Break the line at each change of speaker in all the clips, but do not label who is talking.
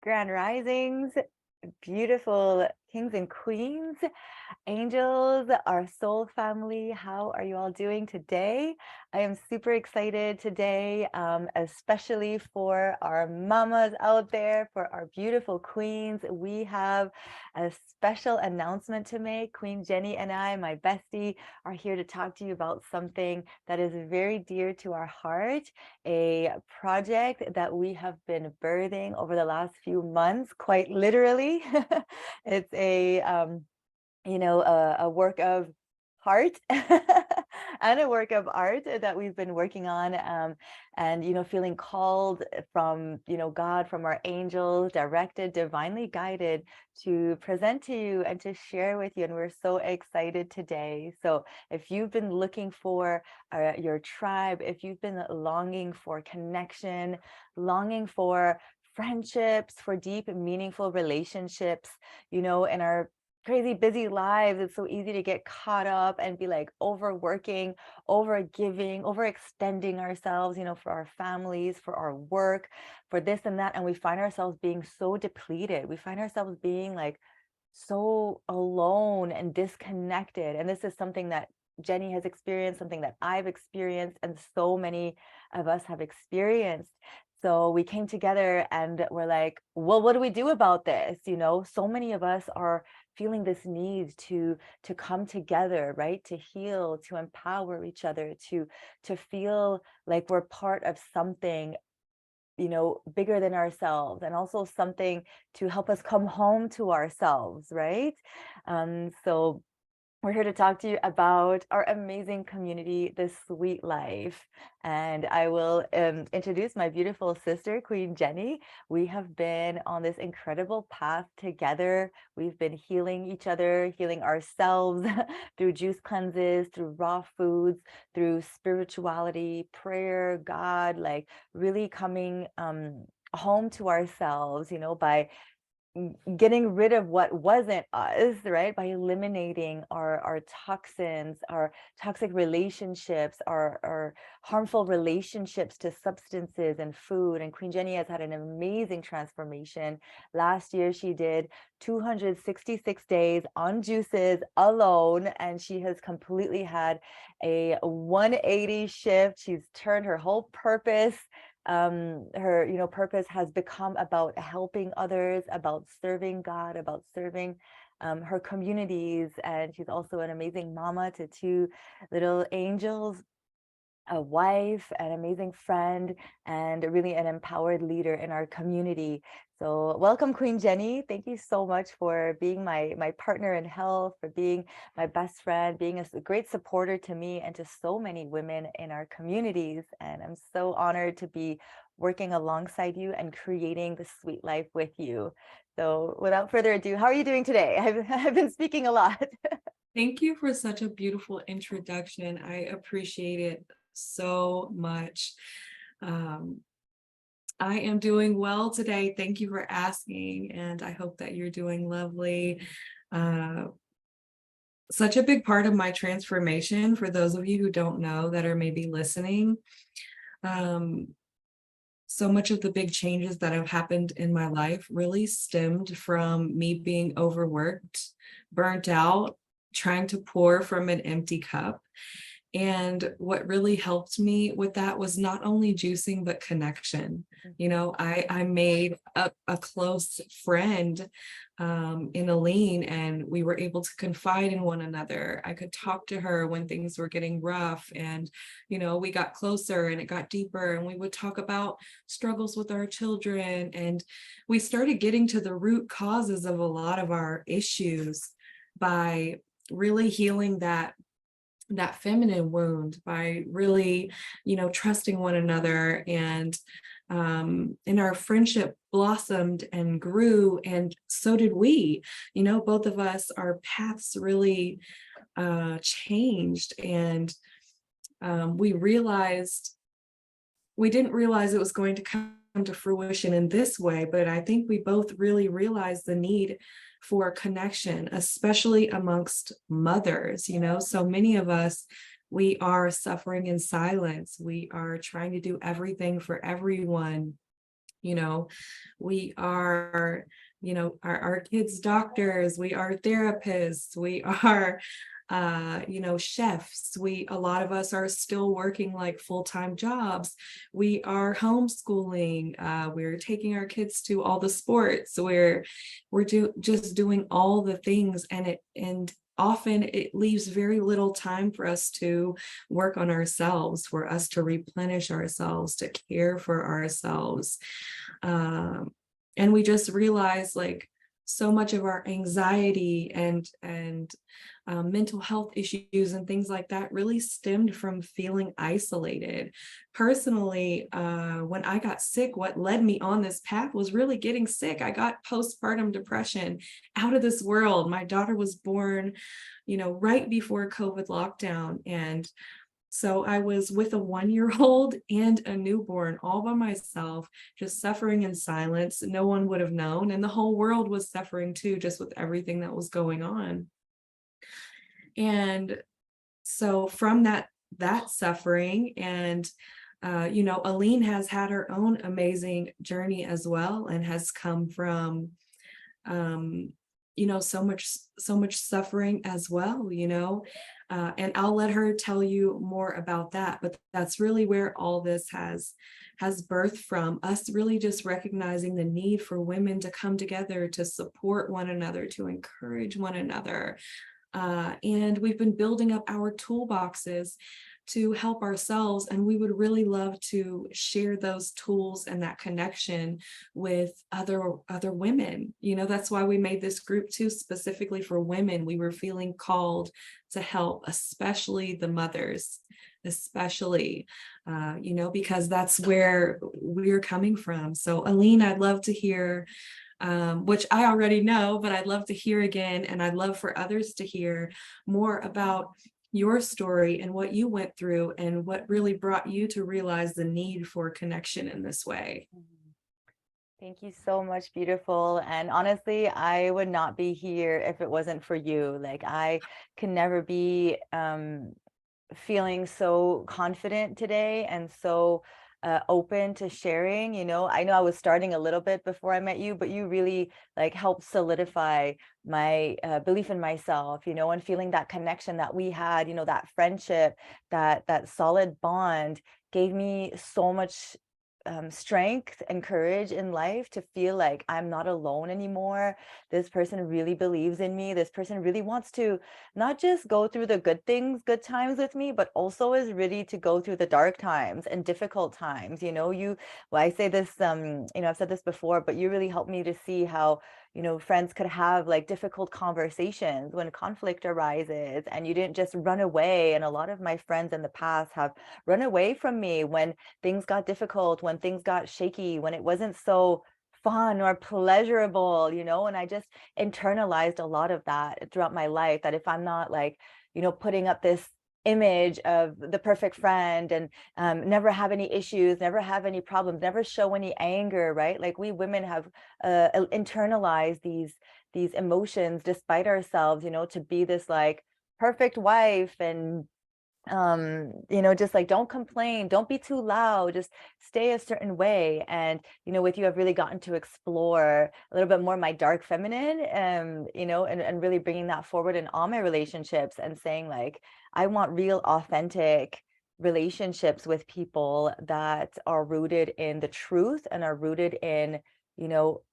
Grand Risings, beautiful kings and queens, angels, our soul family. How are you all doing today? I am super excited today, especially for our mamas out there, for our beautiful queens. We have a special announcement to make. Queen Jenny and I, my bestie, are here to talk to you about something that is very dear to our heart, a project that we have been birthing over the last few months, quite literally. It's a work of heart and a work of art that we've been working on, and feeling called from God, from our angels, directed, divinely guided to present to you and to share with you. And we're so excited today. So if you've been looking for your tribe, if you've been longing for connection, longing for friendships, for deep meaningful relationships, in our crazy busy lives, it's so easy to get caught up and be like overworking, over giving, overextending ourselves, for our families, for our work, for this and that. And we find ourselves being so depleted. We find ourselves being like so alone and disconnected. And this is something that Jenny has experienced, something that I've experienced, and so many of us have experienced. So we came together and we're like, well, what do we do about this? So many of us are feeling this need to come together, right? To heal, to empower each other, to feel like we're part of something, bigger than ourselves, and also something to help us come home to ourselves, right? So we're here to talk to you about our amazing community, The Sweet Life. And I will introduce my beautiful sister, Queen Jenny. We have been on this incredible path together. We've been healing each other, healing ourselves through juice cleanses, through raw foods, through spirituality, prayer, God, like really coming home to ourselves, by getting rid of what wasn't us, right? By eliminating our toxins, our toxic relationships, our harmful relationships to substances and food. And Queen Jenny has had an amazing transformation. Last year, she did 266 days on juices alone, and she has completely had a 180 shift. She's turned her whole purpose. Her purpose has become about helping others, about serving God, about serving her communities. And she's also an amazing mama to two little angels, a wife, an amazing friend, and really an empowered leader in our community. So welcome, Queen Jenny. Thank you so much for being my partner in health, for being my best friend, being a great supporter to me and to so many women in our communities. And I'm so honored to be working alongside you and creating the Sweet Life with you. So without further ado, how are you doing today? I've been speaking a lot.
Thank you for such a beautiful introduction. I appreciate it so much. I am doing well today. Thank you for asking, and I hope that you're doing lovely. Uh, Such a big part of my transformation, for those of you who don't know that are maybe listening, um, so much of the big changes that have happened in my life really stemmed from me being overworked, burnt out, trying to pour from an empty cup. And what really helped me with that was not only juicing, but connection. I made a close friend in Aline, and we were able to confide in one another. I could talk to her when things were getting rough, and, we got closer and it got deeper, and we would talk about struggles with our children. And we started getting to the root causes of a lot of our issues by really healing that feminine wound, by really trusting one another. And our friendship blossomed and grew, and so did we. Both of us, our paths really changed. And we didn't realize it was going to come to fruition in this way, but I think we both really realized the need for connection, especially amongst mothers. So many of us, we are suffering in silence. We are trying to do everything for everyone. You know, we are, our kids' doctors, we are therapists, we are, chefs. A lot of us are still working like full-time jobs. We are homeschooling. We're taking our kids to all the sports. Just doing all the things, and often it leaves very little time for us to work on ourselves, for us to replenish ourselves, to care for ourselves. um, and we just realize like so much of our anxiety and mental health issues and things like that really stemmed from feeling isolated. Personally, when I got sick, what led me on this path was really getting sick. I got postpartum depression, out of this world. My daughter was born, right before COVID lockdown, and so I was with a 1-year-old and a newborn all by myself, just suffering in silence. No one would have known. And the whole world was suffering too, just with everything that was going on. And so from that suffering, and Aline has had her own amazing journey as well, and has come from um so much suffering as well, and I'll let her tell you more about that. But that's really where all this has birthed from, us really just recognizing the need for women to come together, to support one another, to encourage one another. And we've been building up our toolboxes to help ourselves, and we would really love to share those tools and that connection with other women. That's why we made this group too, specifically for women. We were feeling called to help, especially the mothers, especially because that's where we're coming from. So Aline, I'd love to hear, which I already know, but I'd love to hear again, and I'd love for others to hear more about your story and what you went through and what really brought you to realize the need for connection in this way.
Mhm. Thank you so much, beautiful. And honestly, I would not be here if it wasn't for you. Like I can never be feeling so confident today and so open to sharing. I know I was starting a little bit before I met you, but you really like helped solidify my belief in myself, and feeling that connection that we had, that friendship, that solid bond gave me so much strength and courage in life to feel like I'm not alone anymore. This person really believes in me. This person really wants to not just go through the good things, good times with me, but also is ready to go through the dark times and difficult times. Well, I say this, I've said this before, but you really helped me to see how, friends could have like difficult conversations when conflict arises, and you didn't just run away. And a lot of my friends in the past have run away from me when things got difficult, when things got shaky, when it wasn't so fun or pleasurable, and I just internalized a lot of that throughout my life, that if I'm not like, putting up this image of the perfect friend and never have any issues, never have any problems, never show any anger, right? Like we women have internalized these emotions despite ourselves, to be this like perfect wife, and just like don't complain, don't be too loud, just stay a certain way. And with you I've really gotten to explore a little bit more my dark feminine, and really bringing that forward in all my relationships, and saying like I want real authentic relationships with people that are rooted in the truth and are rooted in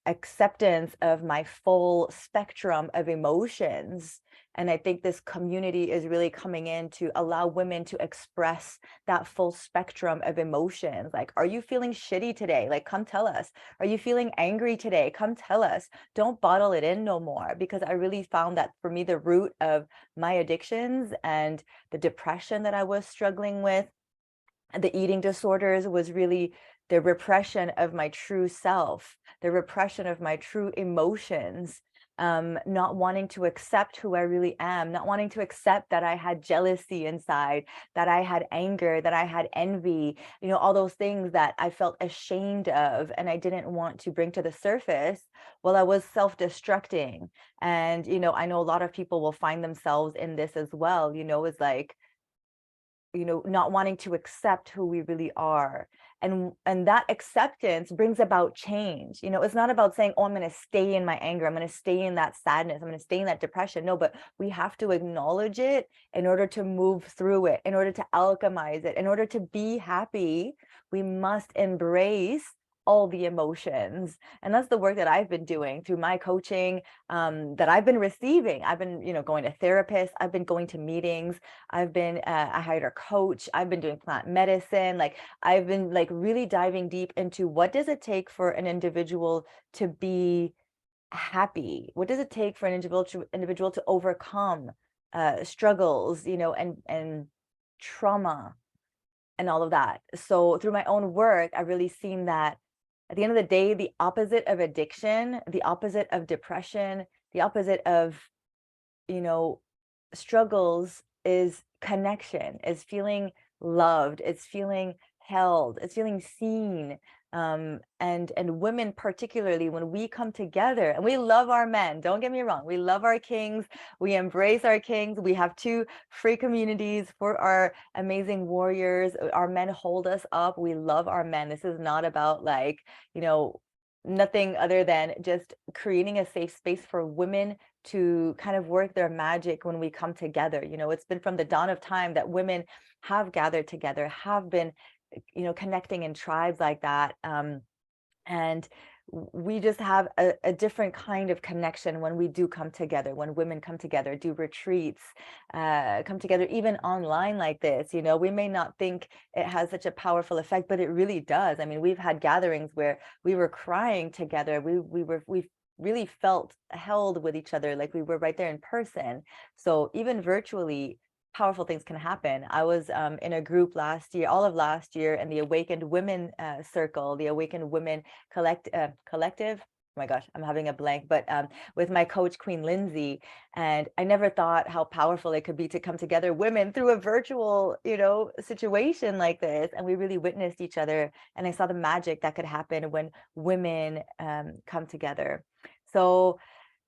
acceptance of my full spectrum of emotions. And I think this community is really coming in to allow women to express that full spectrum of emotions. Like, are you feeling shitty today? Like, come tell us. Are you feeling angry today? Come tell us. Don't bottle it in no more. Because I really found that for me, the root of my addictions and the depression that I was struggling with, and the eating disorders, was really the repression of my true self, the repression of my true emotions, not wanting to accept who I really am, not wanting to accept that I had jealousy inside, that I had anger, that I had envy, all those things that I felt ashamed of and I didn't want to bring to the surface while I was self-destructing. And, I know a lot of people will find themselves in this as well, is like, not wanting to accept who we really are. and that acceptance brings about change. It's not about saying, oh, I'm going to stay in my anger, I'm going to stay in that sadness, I'm going to stay in that depression. No, but we have to acknowledge it in order to move through it, in order to alchemize it, in order to be happy. We must embrace all the emotions. And that's the work that I've been doing through my coaching, that I've been receiving. I've been, going to therapists, I've been going to meetings, I hired a coach, I've been doing plant medicine. Like, I've been like really diving deep into what does it take for an individual to be happy? What does it take for an individual to overcome struggles, and trauma and all of that. So through my own work, I've really seen that at the end of the day, the opposite of addiction, the opposite of depression, the opposite of, you know, struggles is connection, is feeling loved, it's feeling held, it's feeling seen. And women particularly, when we come together, and we love our men, don't get me wrong, we love our kings, we embrace our kings, we have two free communities for our amazing warriors, our men hold us up, we love our men. This is not about like, nothing other than just creating a safe space for women to kind of work their magic when we come together. It's been from the dawn of time that women have gathered together, have been, connecting in tribes like that. And we just have a different kind of connection when we do come together, when women come together, do retreats, come together, even online like this. We may not think it has such a powerful effect, but it really does. I mean, we've had gatherings where we were crying together. We really felt held with each other, like we were right there in person. So even virtually, powerful things can happen. I was in a group last year, all of last year, in the Awakened Women circle, the Awakened Women collective. Oh my gosh, I'm having a blank, but with my coach, Queen Lindsay. And I never thought how powerful it could be to come together, women, through a virtual, situation like this. And we really witnessed each other. And I saw the magic that could happen when women come together. So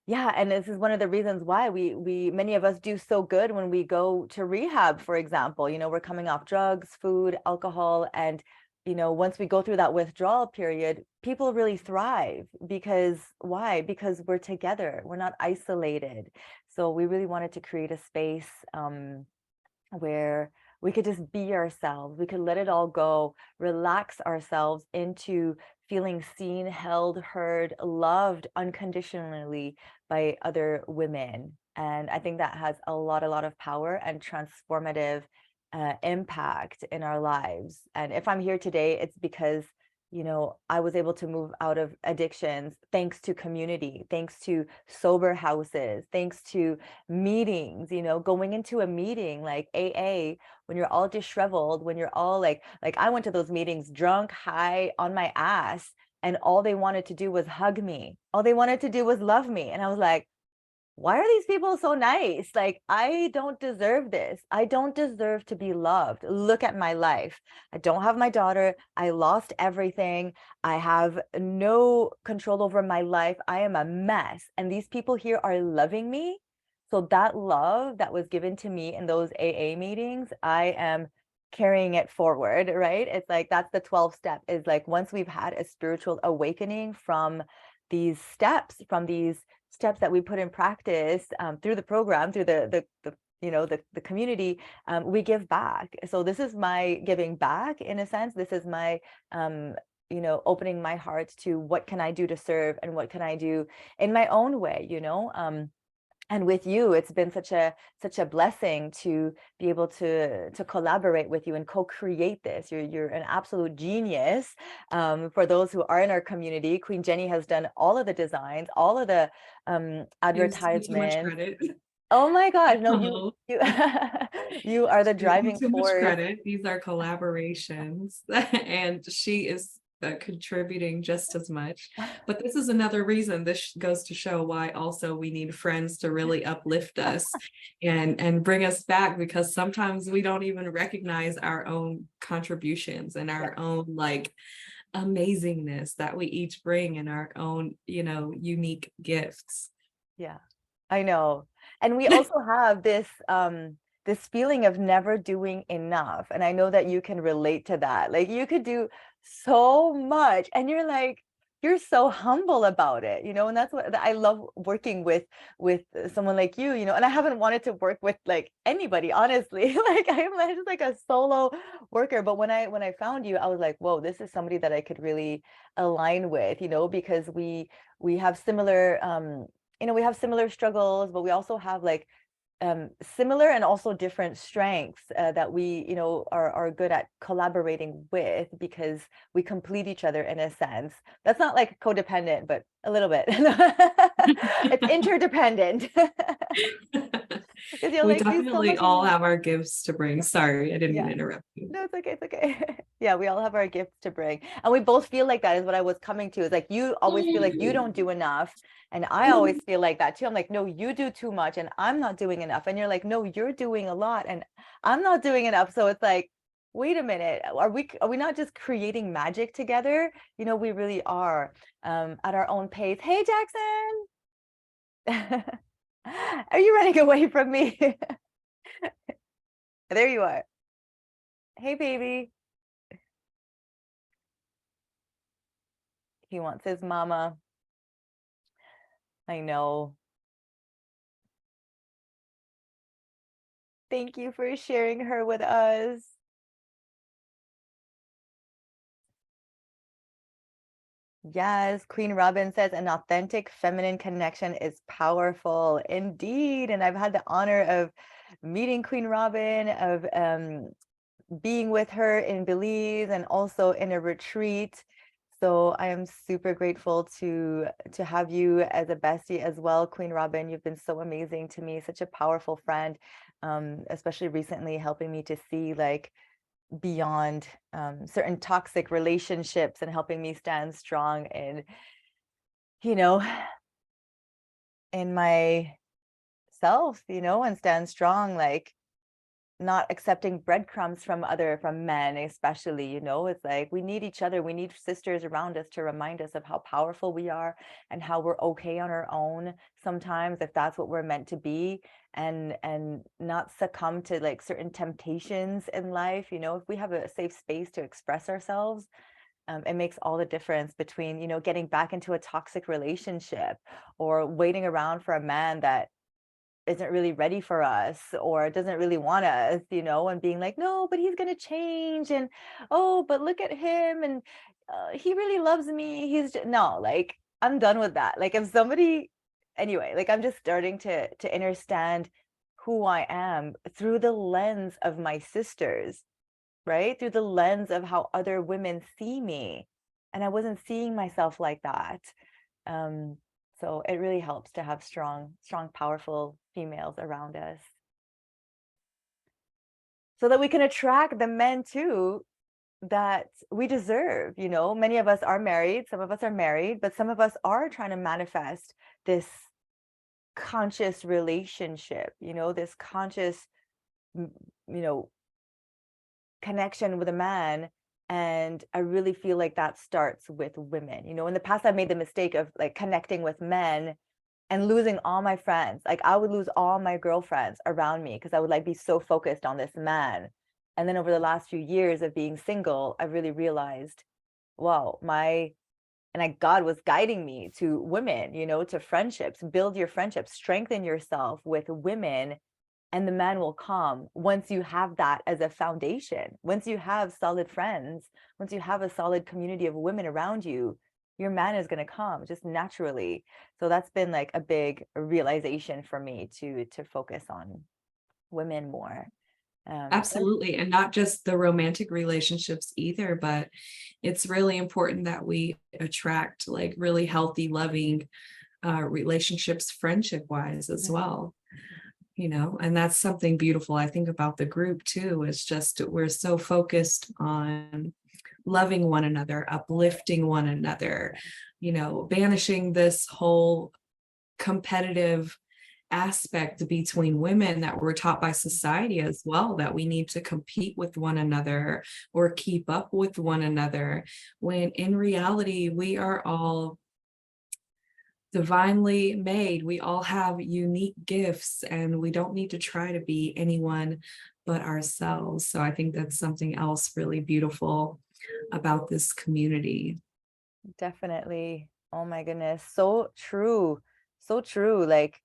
yeah, and this is one of the reasons why we many of us do so good when we go to rehab, for example. We're coming off drugs, food, alcohol, and once we go through that withdrawal period, people really thrive. Because why? Because we're together, we're not isolated. So we really wanted to create a space where we could just be ourselves. We could let it all go, relax ourselves into feeling seen, held, heard, loved unconditionally by other women. And I think that has a lot of power and transformative impact in our lives. And if I'm here today, it's because I was able to move out of addictions thanks to community, thanks to sober houses, thanks to meetings. Going into a meeting like AA, when you're all disheveled, when you're all like I went to those meetings drunk, high, on my ass, and all they wanted to do was hug me. All they wanted to do was love me. And I was like, why are these people so nice? Like, I don't deserve this. I don't deserve to be loved. Look at my life. I don't have my daughter. I lost everything. I have no control over my life. I am a mess. And these people here are loving me. So that love that was given to me in those AA meetings, I am carrying it forward, right? It's like, that's the 12th step, is like, once we've had a spiritual awakening from these steps, that we put in practice through the program, through the community, we give back. So this is my giving back, in a sense. This is my opening my heart to what can I do to serve, and what can I do in my own way. And with you, it's been such a blessing to be able to collaborate with you and co-create this. You're an absolute genius. For those who are in our community, Queen Jenny has done all of the designs, all of the
Gives me too much
advertisements.
credit.
Oh my gosh, no,
No,
you you are the
gives me
driving
too much
force.
credit. These are collaborations, and she is contributing just as much. But this is another reason. This goes to show why also we need friends to really uplift us and bring us back, because sometimes we don't even recognize our own contributions and
Yeah,
our own like amazingness that we each bring, and our own, unique gifts.
yeah, I know. And we also have this this feeling of never doing enough. And I know that you can relate to that. Like you could do so much and you're like, you're so humble about it, and that's what I love working with someone like you, and I haven't wanted to work with like anybody, honestly. Like I'm just like a solo worker. But when I found you, I was like, whoa, this is somebody that I could really align with, because we have similar we have similar struggles, but we also have like similar and also different strengths that we are good at collaborating with, because we complete each other in a sense. That's not like codependent, but a little bit. It's interdependent. Because you're
We
like do so
definitely
much
all
and
have our gifts to bring. Sorry, I didn't mean
yeah.
to interrupt you.
No, it's okay. It's okay. Yeah, we all have our gifts to bring. And we both feel like that is what I was coming to. Is like you always feel like you don't do enough. And I always feel like that too. I'm like, no, you do too much and I'm not doing enough. And you're like, no, you're doing a lot and I'm not doing enough. So it's like, wait a minute. Are we not just creating magic together? We really are at our own pace. Hey, Jackson. Are you running away from me? There you are. Hey, baby. He wants his mama. I know. Thank you for sharing her with us. Yes, Queen Robin says an authentic feminine connection is powerful indeed. And I've had the honor of meeting Queen Robin, of being with her in Belize and also in a retreat. So I am super grateful to have you as a bestie as well, Queen Robin. You've been so amazing to me, such a powerful friend, especially recently helping me to see like beyond certain toxic relationships and helping me stand strong you know, in my self, and stand strong, like not accepting breadcrumbs from men, especially, it's like we need each other. We need sisters around us to remind us of how powerful we are and how we're okay on our own sometimes, if that's what we're meant to be, and not succumb to like certain temptations in life. If we have a safe space to express ourselves, it makes all the difference between, getting back into a toxic relationship or waiting around for a man that isn't really ready for us or doesn't really want us, and being like, no, but he's going to change. And, oh, but look at him. And he really loves me. No, like, I'm done with that. Like if somebody, anyway, like I'm just starting to understand who I am through the lens of my sisters, right? Through the lens of how other women see me. And I wasn't seeing myself like that. Um, so it really helps to have strong, powerful females around us so that we can attract the men too that we deserve. Many of us are married, some of us are married, but some of us are trying to manifest this conscious relationship, this conscious, you know, connection with a man. And I really feel like that starts with women. In the past, I made the mistake of like connecting with men and losing all my friends. Like I would lose all my girlfriends around me because I would like be so focused on this man. And then over the last few years of being single, I really realized, wow, God was guiding me to women, to friendships, build your friendships, strengthen yourself with women, and the man will come once you have that as a foundation. Once you have solid friends, once you have a solid community of women around you, your man is going to come just naturally. So that's been like a big realization for me to focus on women more.
Absolutely. And not just the romantic relationships either, but it's really important that we attract like really healthy, loving relationships, friendship wise as well. And that's something beautiful I think about the group too. It's just we're so focused on loving one another, uplifting one another, banishing this whole competitive aspect between women that we're taught by society as well, that we need to compete with one another or keep up with one another, when in reality we are all divinely made. We all have unique gifts, and we don't need to try to be anyone but ourselves. So I think that's something else really beautiful about this community.
Definitely. Oh my goodness. So true. So true. Like,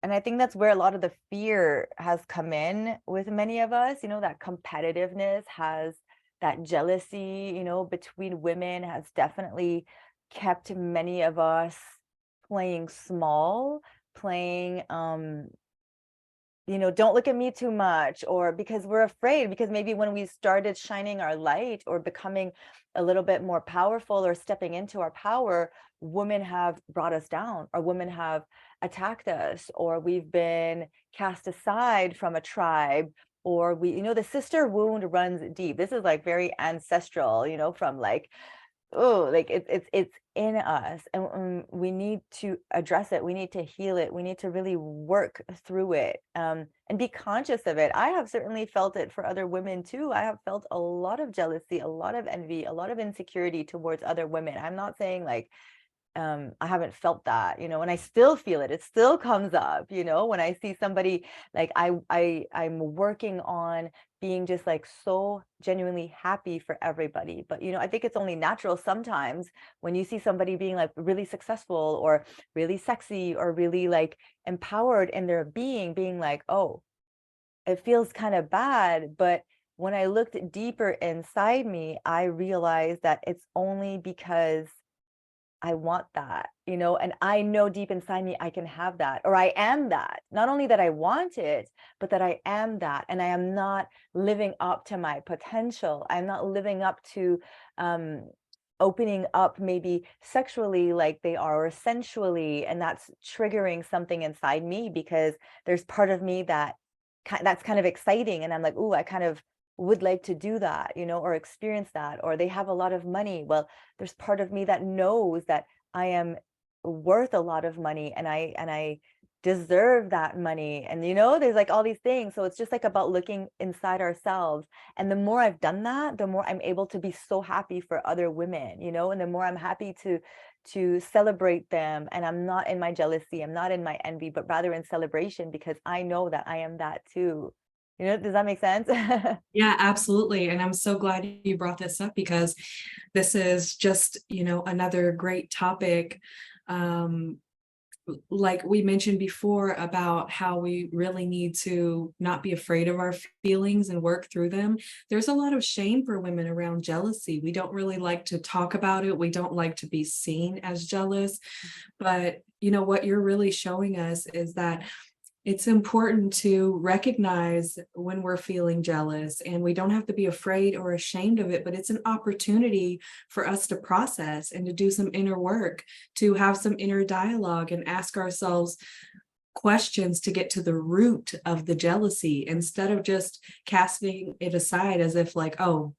and I think that's where a lot of the fear has come in with many of us, that competitiveness has, that jealousy, between women has definitely kept many of us playing small, playing don't look at me too much, or because we're afraid, because maybe when we started shining our light or becoming a little bit more powerful or stepping into our power, women have brought us down, or women have attacked us, or we've been cast aside from a tribe, or the sister wound runs deep. This is like very ancestral, from like, oh, like it's in us, and we need to address it. We need to heal it. We need to really work through it, and be conscious of it. I have certainly felt it for other women too. I have felt a lot of jealousy, a lot of envy, a lot of insecurity towards other women. I'm not saying like I haven't felt that, and I still feel it. It still comes up, when I see somebody, like I'm working on being just like so genuinely happy for everybody. But I think it's only natural sometimes when you see somebody being like really successful or really sexy or really like empowered in their being like, oh, it feels kind of bad. But when I looked deeper inside me, I realized that it's only because I want that, and I know deep inside me I can have that, or I am that. Not only that I want it, but that I am that, and I am not living up to my potential. I'm not living up to opening up maybe sexually like they are, or sensually, and that's triggering something inside me because there's part of me that's kind of exciting, and I'm like, "Ooh, I kind of would like to do that, or experience that." Or they have a lot of money. Well, there's part of me that knows that I am worth a lot of money, and I deserve that money. And there's like all these things. So it's just like about looking inside ourselves. And the more I've done that, the more I'm able to be so happy for other women, and the more I'm happy to celebrate them. And I'm not in my jealousy, I'm not in my envy, but rather in celebration, because I know that I am that too. Does that make sense?
Yeah, absolutely. And I'm so glad you brought this up because this is just, another great topic. Um, like we mentioned before about how we really need to not be afraid of our feelings and work through them. There's a lot of shame for women around jealousy. We don't really like to talk about it. We don't like to be seen as jealous. But what you're really showing us is that it's important to recognize when we're feeling jealous, and we don't have to be afraid or ashamed of it, but it's an opportunity for us to process and to do some inner work, to have some inner dialogue and ask ourselves questions to get to the root of the jealousy instead of just casting it aside as if like, oh,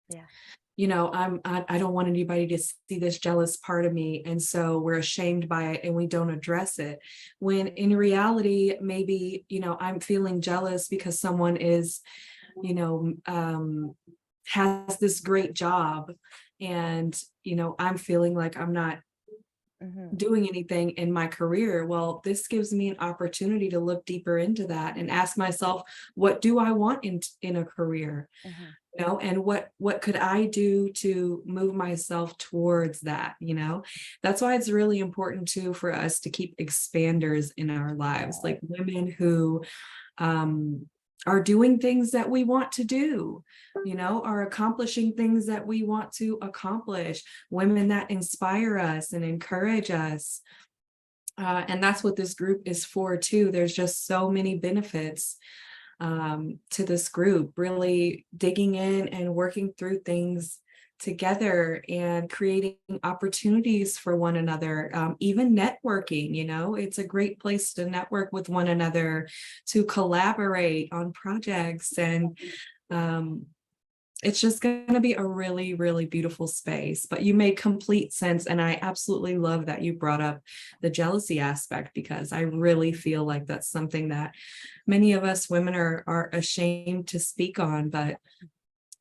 Yeah.
I don't want anybody to see this jealous part of me. And so we're ashamed by it and we don't address it. When in reality, maybe, I'm feeling jealous because someone is, you know, um, has this great job, and, I'm feeling like I'm not
Mhm.
doing anything in my career. Well, this gives me an opportunity to look deeper into that and ask myself, what do I want in a career?
Mhm.
And what could I do to move myself towards that? That's why it's really important too for us to keep expanders in our lives,
Yeah.
like women who um are doing things that we want to do, are accomplishing things that we want to accomplish, women that inspire us and encourage us. And that's what this group is for too. There's just so many benefits to this group, really digging in and working through things together and creating opportunities for one another, even networking. It's a great place to network with one another, to collaborate on projects, and um, it's just going to be a really, really beautiful space. But you made complete sense. And I absolutely love that you brought up the jealousy aspect, because I really feel like that's something that many of us women are ashamed to speak on. But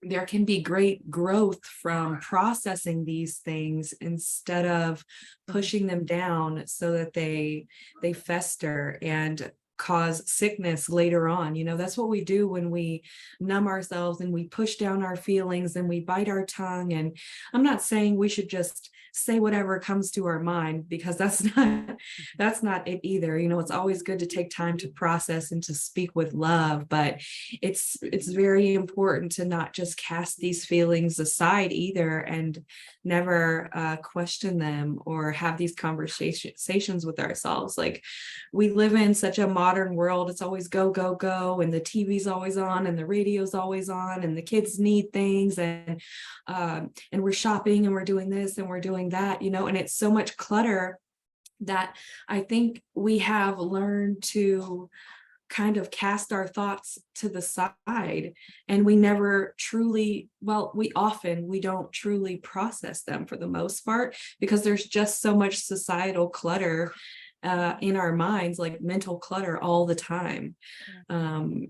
there can be great growth from processing these things instead of
Mhm.
pushing them down so that they fester and cause sickness later on. You know, that's what we do when we numb ourselves and we push down our feelings and we bite our tongue. And I'm not saying we should just say whatever comes to our mind, because that's not it either. You know, it's always good to take time to process and to speak with love, but it's very important to not just cast these feelings aside either, and never question them or have these conversations with ourselves. Like, we live in such a modern world. It's always go go go, and the TV's always on and the radio's always on, and the kids need things, and we're shopping and we're doing this and we're doing that, you know, and it's so much clutter that I think we have learned to kind of cast our thoughts to the side, and we never truly, well, we don't truly process them for the most part, because there's just so much societal clutter in our minds, like mental clutter all the time.
Yeah.
um,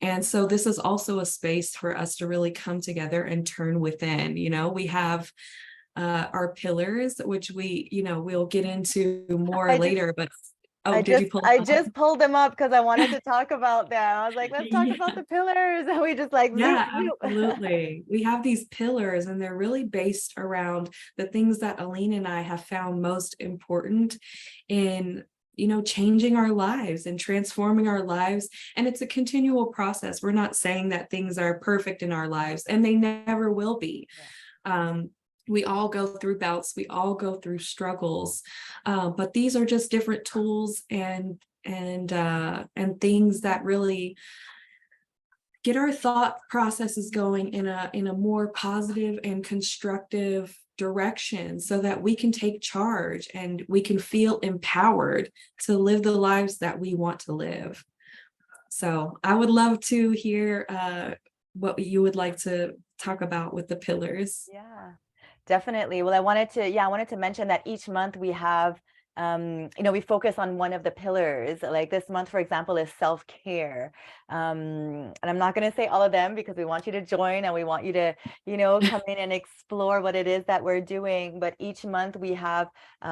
and so this is also a space for us to really come together and turn within. You know, we have our pillars, which we, you know, we'll get into more
I just
later, but oh, did you pull
I
them up?
just pulled them up because I wanted to talk about them. I was like, let's talk about
Yeah.
the pillars. And we just like zoop,
Yeah,
zoop.
absolutely. We have these pillars, and they're really based around the things that Aline and I have found most important in, you know, changing our lives and transforming our lives. And it's a continual process. We're not saying that things are perfect in our lives, and they never will be.
Yeah.
Um, we all go through bouts, we all go through struggles, but these are just different tools and things that really get our thought processes going in a more positive and constructive direction, so that we can take charge and we can feel empowered to live the lives that we want to live. So I would love to hear what you would like to talk about with the pillars.
Yeah, definitely. Well, I wanted to mention that each month we have, we focus on one of the pillars. Like this month, for example, is self-care. And I'm not going to say all of them because we want you to join and we want you to, come in and explore what it is that we're doing. But each month we have,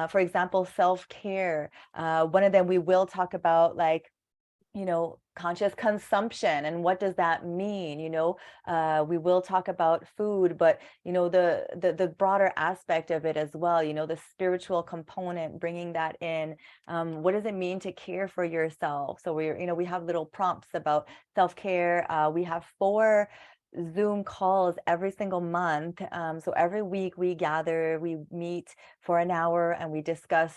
for example, self-care. One of them we will talk about, like, conscious consumption and what does that mean. We will talk about food, but the broader aspect of it as well, the spiritual component, bringing that in. What does it mean to care for yourself? So we have little prompts about self-care. We have 4 Zoom calls every single month. So every week we gather, we meet for an hour and we discuss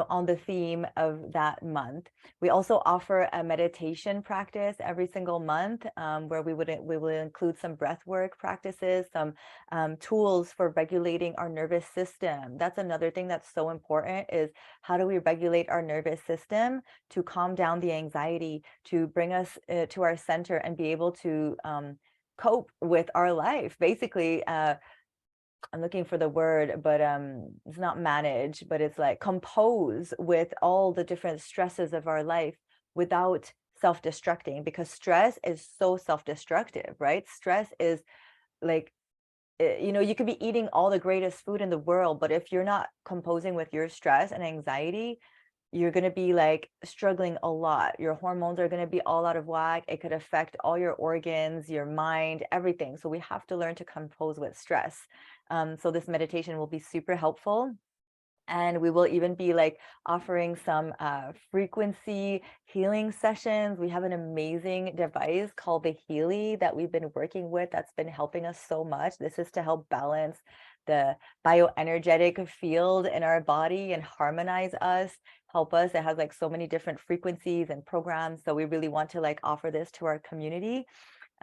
on the theme of that month. We also offer a meditation practice every single month, where we will include some breath work practices, some tools for regulating our nervous system. That's another thing that's so important, is how do we regulate our nervous system to calm down the anxiety, to bring us to our center and be able to cope with our life. Basically, I'm looking for the word, but it's not manage, but it's like compose with all the different stresses of our life without self-destructing, because stress is so self-destructive, right? Stress is like, you could be eating all the greatest food in the world, but if you're not composing with your stress and anxiety, you're going to be like struggling a lot. Your hormones are going to be all out of whack. It could affect all your organs, your mind, everything. So we have to learn to compose with stress. So this meditation will be super helpful. And we will even be like offering some frequency healing sessions. We have an amazing device called the Healy that we've been working with, that's been helping us so much. This is to help balance the bioenergetic field in our body and harmonize us, help us. It has like so many different frequencies and programs. So we really want to like offer this to our community.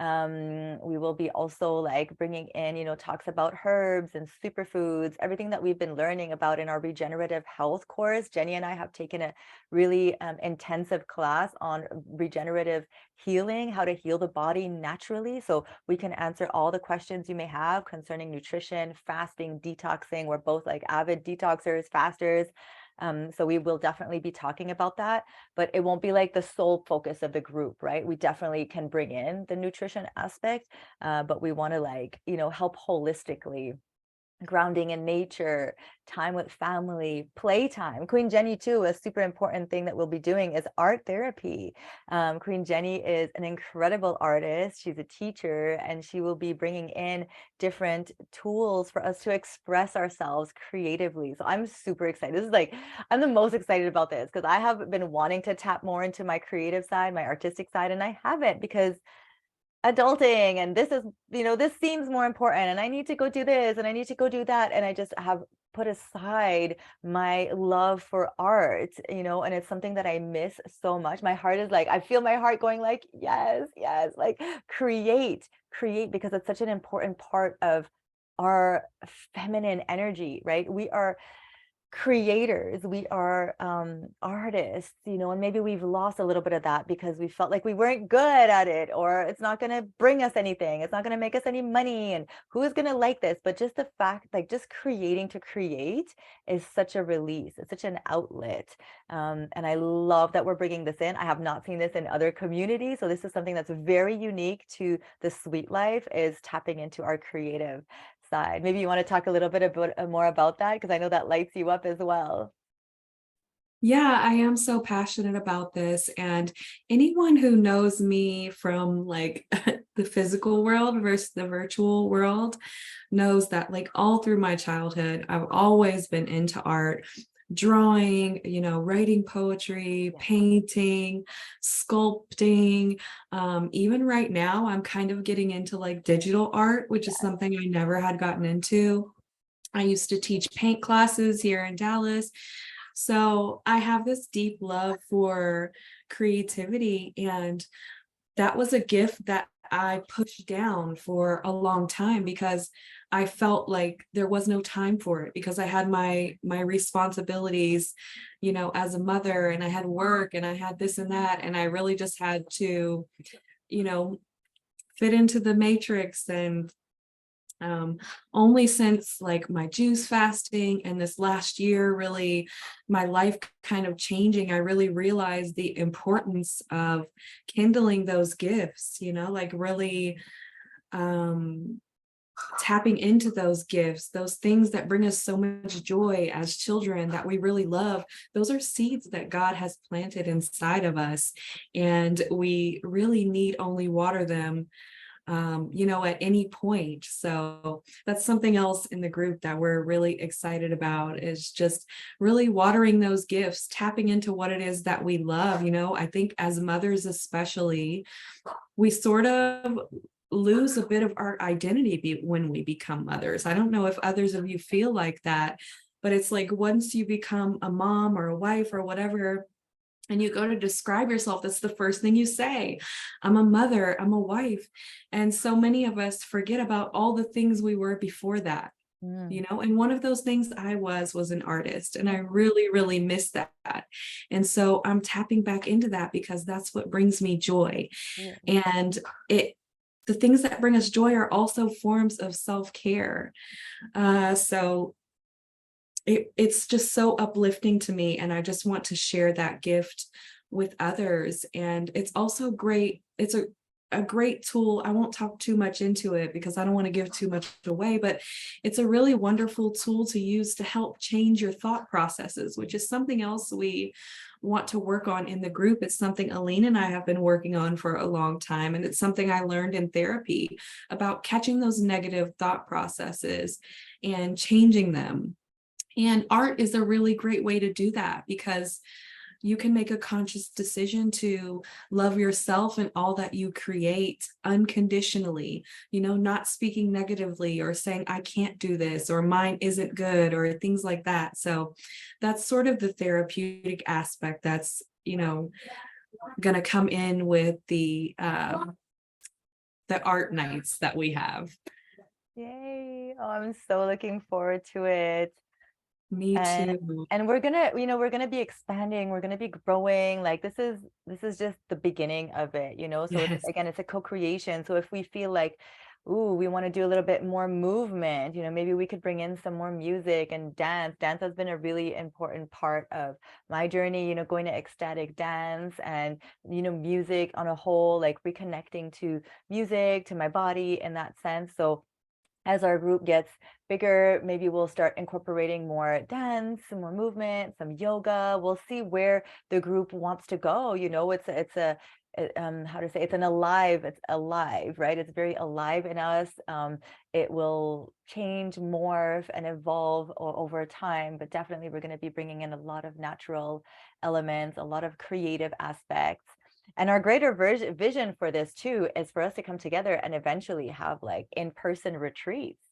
We will be also like bringing in, talks about herbs and superfoods, everything that we've been learning about in our regenerative health course. Jenny and I have taken a really intensive class on regenerative healing, how to heal the body naturally. So we can answer all the questions you may have concerning nutrition, fasting, detoxing. We're both like avid detoxers, fasters. So we will definitely be talking about that, but it won't be like the sole focus of the group, right? We definitely can bring in the nutrition aspect, but we want to like, help holistically, grounding in nature, time with family, playtime. Queen Jenny, too, a super important thing that we'll be doing is art therapy. Queen Jenny is an incredible artist. She's a teacher, and she will be bringing in different tools for us to express ourselves creatively. So I'm super excited. This is like, I'm the most excited about this because I have been wanting to tap more into my creative side, my artistic side, and I haven't because adulting and this is, this seems more important and I need to go do this and I need to go do that, and I just have put aside my love for art, and it's something that I miss so much. My heart is like, I feel my heart going like, yes, yes, like create because it's such an important part of our feminine energy, right? We are creators, we are artists, and maybe we've lost a little bit of that because we felt like we weren't good at it, or it's not going to bring us anything, it's not going to make us any money, and who's going to like this. But just the fact, like, just creating to create is such a release, it's such an outlet. And I love that we're bringing this in. I have not seen this in other communities, so this is something that's very unique to the Sweet Life, is tapping into our creative side. Maybe you want to talk a little bit about more about that, because I know that lights you up as well.
Yeah, I am so passionate about this. And anyone who knows me from like the physical world versus the virtual world knows that like all through my childhood, I've always been into art, drawing, writing poetry,
Yeah.
painting, sculpting. Even right now, I'm kind of getting into like digital art, which is
Yes.
something I never had gotten into. I used to teach paint classes here in Dallas. So I have this deep love for creativity, and that was a gift that I pushed down for a long time because I felt like there was no time for it because I had my responsibilities, as a mother, and I had work and I had this and that, and I really just had to, you know, fit into the matrix. And only since like my juice fasting and this last year, really my life kind of changing, I really realized the importance of kindling those gifts, like really um, tapping into those gifts, those things that bring us so much joy as children that we really love. Those are seeds that God has planted inside of us, and we really need only water them at any point. So that's something else in the group that we're really excited about, is just really watering those gifts, tapping into what it is that we love. I think as mothers, especially, we sort of lose a bit of our identity when we become mothers. I don't know if others of you feel like that, but it's like once you become a mom or a wife or whatever, and you go to describe yourself, that's the first thing you say. I'm a mother, I'm a wife. And so many of us forget about all the things we were before that.
Mm,
And one of those things I was an artist, and I really, really miss that. And so I'm tapping back into that because that's what brings me joy.
yeah.
And the things that bring us joy are also forms of self-care. So it's just so uplifting to me, and I just want to share that gift with others. And it's also great. It's a great tool. I won't talk too much into it because I don't want to give too much away, but it's a really wonderful tool to use to help change your thought processes, which is something else we want to work on in the group. It's something Aline and I have been working on for a long time, and it's something I learned in therapy about catching those negative thought processes and changing them. And art is a really great way to do that because you can make a conscious decision to love yourself and all that you create unconditionally, not speaking negatively or saying, I can't do this, or mine isn't good, or things like that. So that's sort of the therapeutic aspect that's, going to come in with the art nights that we have.
Yay. Oh, I'm so looking forward to it.
Me
and
too.
and we're gonna, we're gonna be expanding, we're gonna be growing. Like, this is just the beginning of it, so it's,
Yes.
again, it's a co-creation. So if we feel like ooh, we want to do a little bit more movement. Maybe we could bring in some more music and dance. Dance has been a really important part of my journey, going to ecstatic dance and, music on a whole, like reconnecting to music, to my body in that sense. So as our group gets bigger, maybe we'll start incorporating more dance, some more movement, some yoga. We'll see where the group wants to go. How to say, it's alive, right? It's very alive in us. It will change, morph, and evolve over time, but definitely we're going to be bringing in a lot of natural elements, a lot of creative aspects. And our greater vision for this too is for us to come together and eventually have like in-person retreats.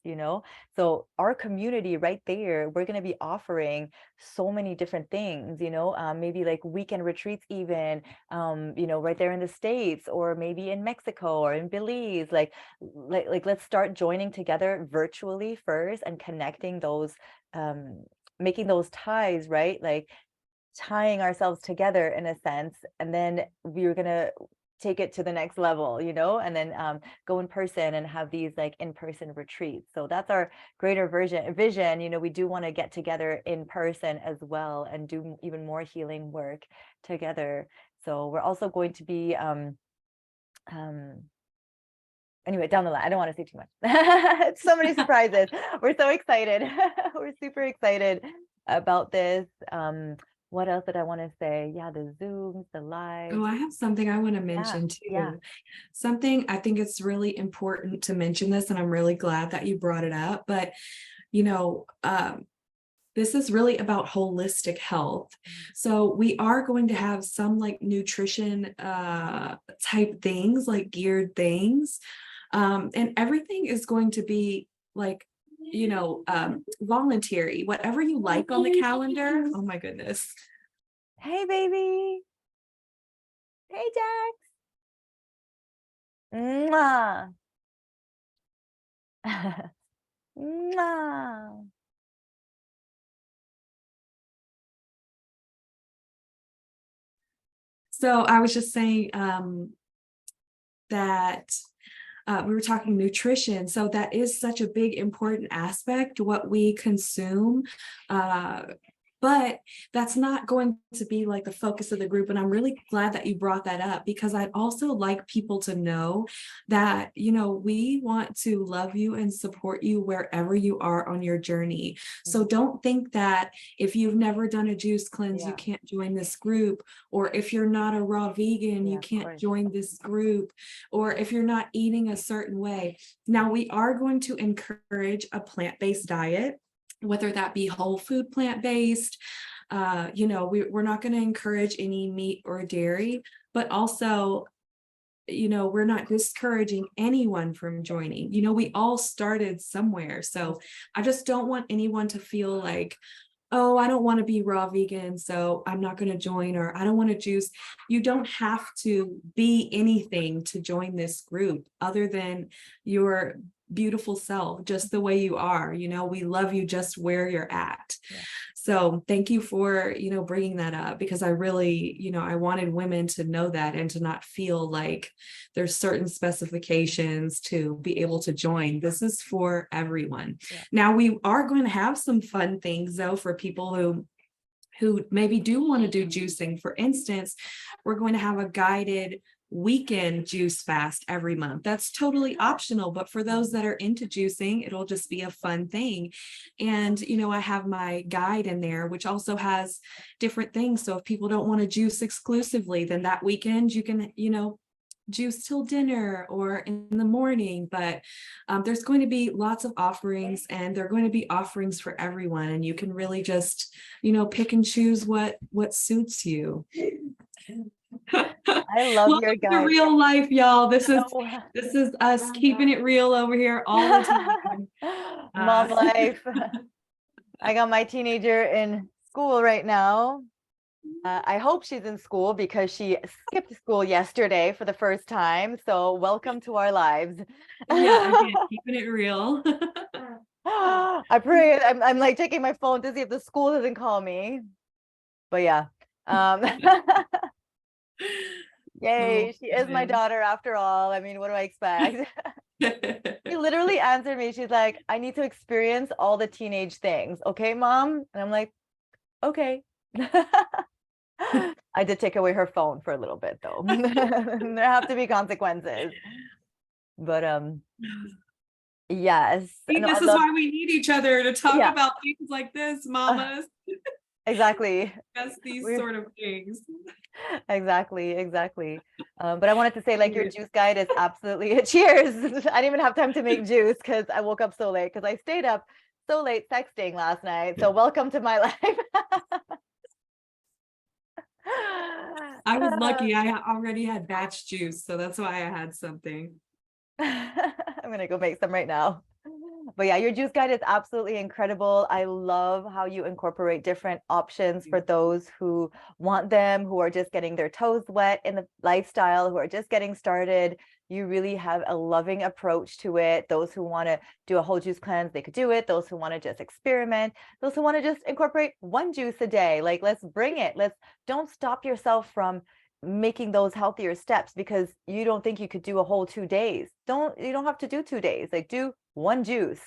So our community right there, we're going to be offering so many different things, maybe like weekend retreats even, right there in the States, or maybe in Mexico or in Belize. Like let's start joining together virtually first and connecting those, making those ties, right? Like tying ourselves together in a sense, and then we were gonna take it to the next level, and then go in person and have these like in-person retreats. So that's our greater vision. We do want to get together in person as well and do even more healing work together. So we're also going to be anyway, down the line. I don't want to say too much. So many surprises. We're so excited. We're super excited about this. What else did I want to say? Yeah, the Zooms, the lives.
Oh, I have something I want to
Yeah,
mention
yeah.
too. Something I think it's really important to mention this, and I'm really glad that you brought it up. But, you know, this is really about holistic health. So we are going to have some like nutrition type things, like geared things. And everything is going to be like, voluntary, whatever you like on the calendar. Oh my goodness.
Hey, baby. Hey, Jack. Mwah. Mwah.
So I was just saying that we were talking nutrition. So that is such a big, important aspect, what we consume. But that's not going to be like the focus of the group. And I'm really glad that you brought that up, because I'd also like people to know that, we want to love you and support you wherever you are on your journey. So don't think that if you've never done a juice cleanse, you
Yeah.
can't join this group, or if you're not a raw vegan, you
Of
can't
course.
join this group, or if you're not eating a certain way. Now, we are going to encourage a plant-based diet, whether that be whole food plant-based. We're not going to encourage any meat or dairy, but also, we're not discouraging anyone from joining. We all started somewhere. So I just don't want anyone to feel like, oh, I don't want to be raw vegan, so I'm not going to join, or I don't want to juice. You don't have to be anything to join this group other than your beautiful self, just the way you are. We love you just where you're at.
Yeah.
So thank you for, bringing that up, because I really, I wanted women to know that and to not feel like there's certain specifications to be able to join. This is for everyone.
Yeah.
Now, we are going to have some fun things though for people who maybe do want to do juicing. For instance, we're going to have a guided weekend juice fast every month. That's totally optional, but for those that are into juicing, it'll just be a fun thing. And I have my guide in there, which also has different things. So if people don't want to juice exclusively, then that weekend you can juice till dinner or in the morning. But there's going to be lots of offerings, and they're going to be offerings for everyone, and you can really just pick and choose what suits you.
I love
Welcome
your
to
guide.
real life, y'all. This is
Oh.
us keeping it real over here all the time.
Mom life. I got my teenager in school right now. I hope she's in school because she skipped school yesterday for the first time. So welcome to our lives.
Yeah, again, keeping it real.
I pray I'm like taking my phone to see if the school doesn't call me. But yeah.
Oh,
Yay, she is my
goodness.
daughter after all. I mean, what do I expect? She literally answered me. She's like, I need to experience all the teenage things. Okay, mom? And I'm like, okay. I did take away her phone for a little bit though. There have to be consequences. But yes.
See,
No, I
this is
love,
why we need each other to talk
yeah,
about things like this, mamas.
exactly.
That's these
We're
sort of things.
exactly. But I wanted to say, like, your juice guide is absolutely cheers. I didn't even have time to make juice because I woke up so late because I stayed up so late texting last night. So welcome to my life.
I was lucky. I already had batch juice, so that's why I had something.
I'm gonna go make some right now. But yeah, your juice guide is absolutely incredible. I love how you incorporate different options for those who want them, who are just getting their toes wet in the lifestyle, who are just getting started. You really have a loving approach to it. Those who want to do a whole juice cleanse, they could do it. Those who want to just experiment, those who want to just incorporate one juice a day, like let's bring it. Let's don't stop yourself from making those healthier steps because you don't think you could do a whole 2 days. You don't have to do 2 days. Like do one juice.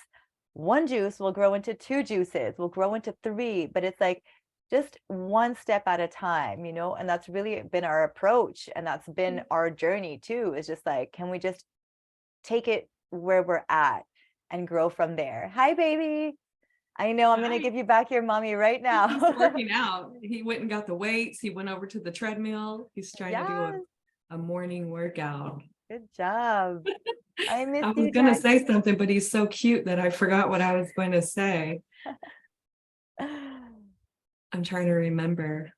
One juice will grow into two juices, will grow into three, but it's like just one step at a time, and that's really been our approach. And that's been our journey too, is just like, can we just take it where we're at and grow from there? Hi, baby. I know I'm going to
Hi.
give you back your mommy right
He's
now.
working out. He went and got the weights. He went over to the treadmill. He's trying to do
Yes,
a morning workout.
good job. I miss
I was
you,
gonna say
Jackie.
something, but he's so cute that I forgot what I was going to say. I'm trying to remember.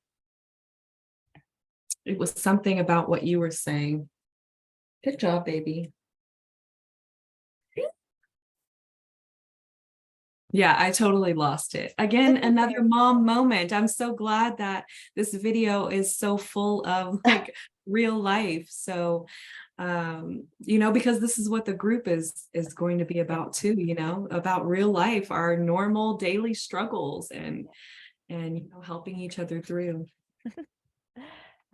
It was something about what you were saying. Good job, baby. Yeah, I totally lost it. Again,
It's
another
okay.
mom moment. I'm so glad that this video is so full of like real life. So, because this is what the group is going to be about too, about real life, our normal daily struggles and helping each other through.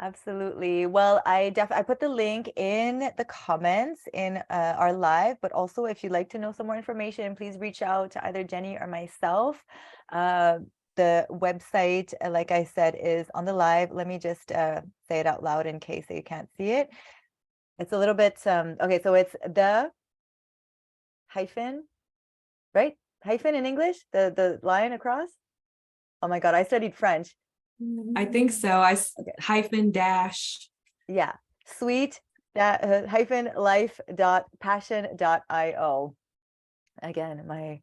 Absolutely. Well, I put the link in the comments in our live, but also if you'd like to know some more information, please reach out to either Jenny or myself. Uh, the website, like I said, is on the live. Let me just say it out loud in case you can't see it. It's a little bit, okay, so it's the hyphen, right? Hyphen in English, the line across. Oh my God, I studied French.
I think so.
Okay.
Hyphen dash.
Yeah, sweet hyphen life dot passion dot io. Again, my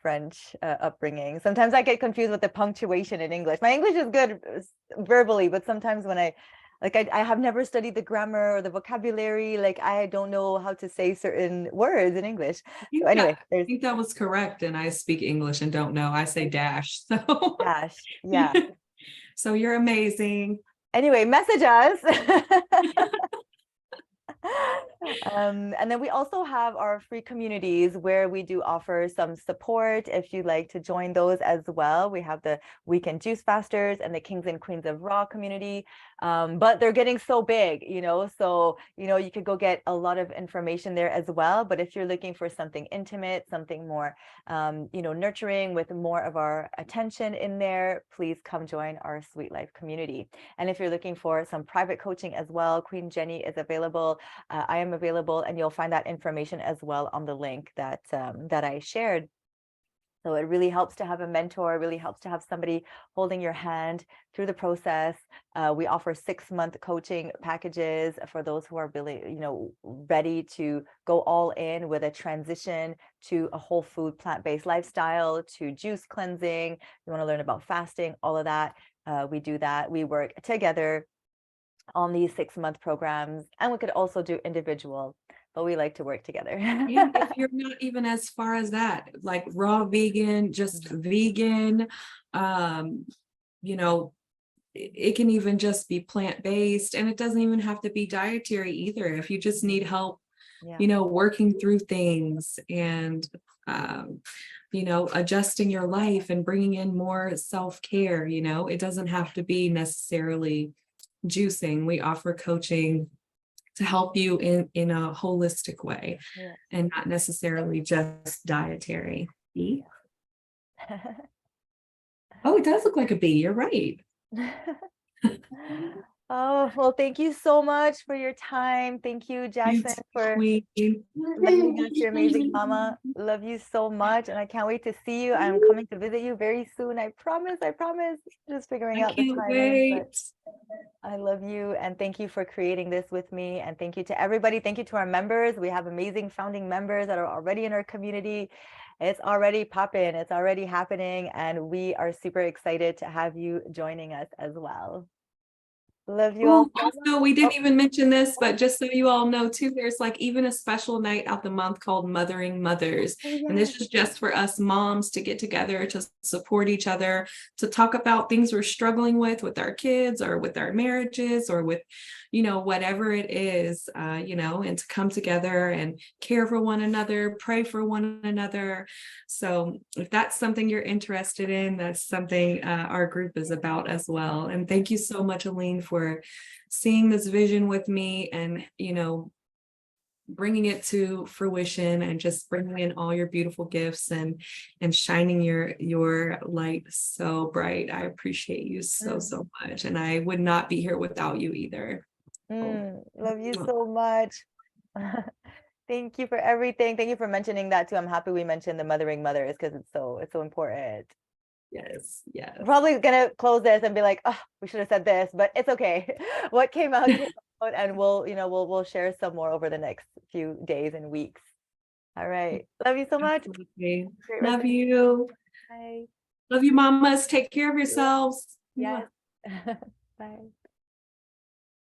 French upbringing. Sometimes I get confused with the punctuation in English. My English is good verbally, but sometimes when I have never studied the grammar or the vocabulary, like I don't know how to say certain words in English. So anyway,
I
there's
think that was correct. And I speak English and don't know. I say dash. So
dash. Yeah.
so you're amazing.
Anyway, message us. And then we also have our free communities where we do offer some support if you'd like to join those as well. We have the Weekend Juice Fasters and the Kings and Queens of Raw community, but they're getting so big, so you could go get a lot of information there as well. But if you're looking for something intimate, something more nurturing with more of our attention in there, please come join our Sweet Life community. And if you're looking for some private coaching as well, Queen Jenny is available. I am available, and you'll find that information as well on the link that I shared. So it really helps to have a mentor, really helps to have somebody holding your hand through the process. We offer 6-month coaching packages for those who are really, ready to go all in with a transition to a whole food, plant-based lifestyle, to juice cleansing. You want to learn about fasting, all of that. We do that. We work together on these 6-month programs, and we could also do individual, but we like to work together.
And if you're not even as far as that, like raw vegan, just vegan, you know, it can even just be plant-based, and it doesn't even have to be dietary either. If you just need help,
Yeah.
working through things and, adjusting your life and bringing in more self-care, it doesn't have to be necessarily juicing. We offer coaching to help you in a holistic way
Yeah.
and not necessarily just dietary. Bee? Oh, it does look like a bee. You're right.
Oh, well, thank you so much for your time. Thank you,
You
Jackson,
too,
for
queen.
letting us, your amazing mama. Love you so much. And I can't wait to see you. I'm coming to visit you very soon. I promise. I promise. Just figuring
I
out the
can't
timing, but
wait.
I love you. And thank you for creating this with me. And thank you to everybody. Thank you to our members. We have amazing founding members that are already in our community. It's already popping. It's already happening. And we are super excited to have you joining us as well. Love you all
Oh,
so much.
also, we
Oh,
didn't even mention this, but just so you all know too, there's like even a special night out the month called Mothering Mothers.
oh
And
yes.
this is just for us moms to get together to support each other, to talk about things we're struggling with our kids or with our marriages or with, whatever it is, and to come together and care for one another, pray for one another. So if that's something you're interested in, that's something our group is about as well. And thank you so much, Aline, for seeing this vision with me and, bringing it to fruition and just bringing in all your beautiful gifts and shining your light so bright. I appreciate you so,
Mm,
so much. And I would not be here without you either. So,
love you so much. Thank you for everything. Thank you for mentioning that too. I'm happy we mentioned the mothering mothers because it's so important.
yes, yes.
I'm probably gonna close this and be like, oh, we should have said this, but it's okay. What came out came out, and we'll share some more over the next few days and weeks. All right. Love you so much.
Absolutely.
Great rest
Love
of your
you.
day.
Love you, mamas. Take care of
Bye.
yourselves.
Yes. Bye.